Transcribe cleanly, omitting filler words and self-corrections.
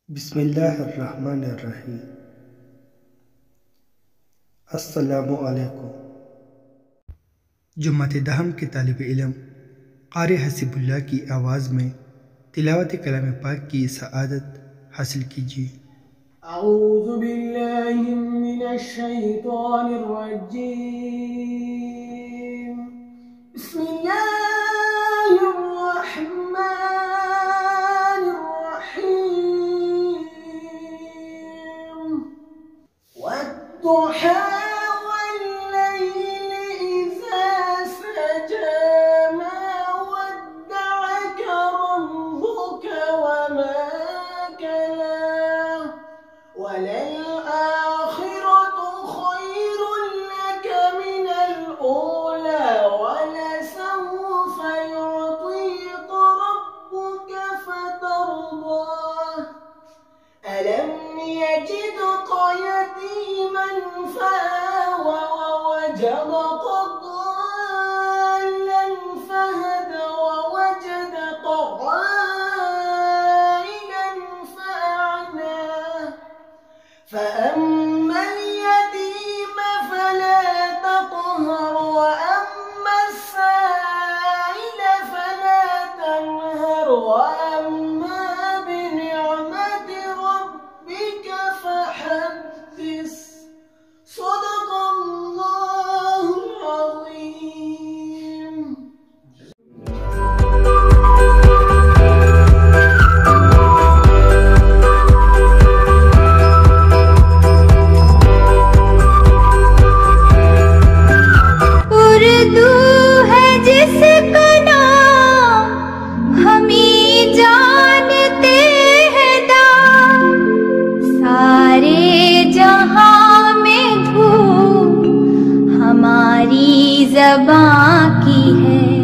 बिस्मिल्लाहिर्रहमानिर्रहीम। अस्सलामु अलैकुम। जुम्मत दहम के तालिब इल्म क़ारी हसीबुल्लाह की आवाज़ में तिलावत कलाम पाक की सआदत हासिल कीजिए। अऊज़ु बिल्लाहि मिनश शैतानिर रजीम। बिस्मिल्लाहिर रहमानिर रहीम। वद्दुहा वल्लैलि इज़ा सजा मा वद्दअका रब्बुका वमा कला वललआखिरतु खैरुन लका मिनल ऊला वलसौफा युअतीका रब्बुका फतर्दा। अलम यजिदका यतीमन फआवा ववजदका ضالًا فهدى ووجدك عائلا فأغنى فأما اليتيم فلا تقهر وأما السائل فلا تنهر وأما بنعمة ربك فحدث. صدق الله العظيم. उर्दू है जिसका नाम हम ही जानते हैं दाम, सारे जहां में धूम हमारी ज़बां की है।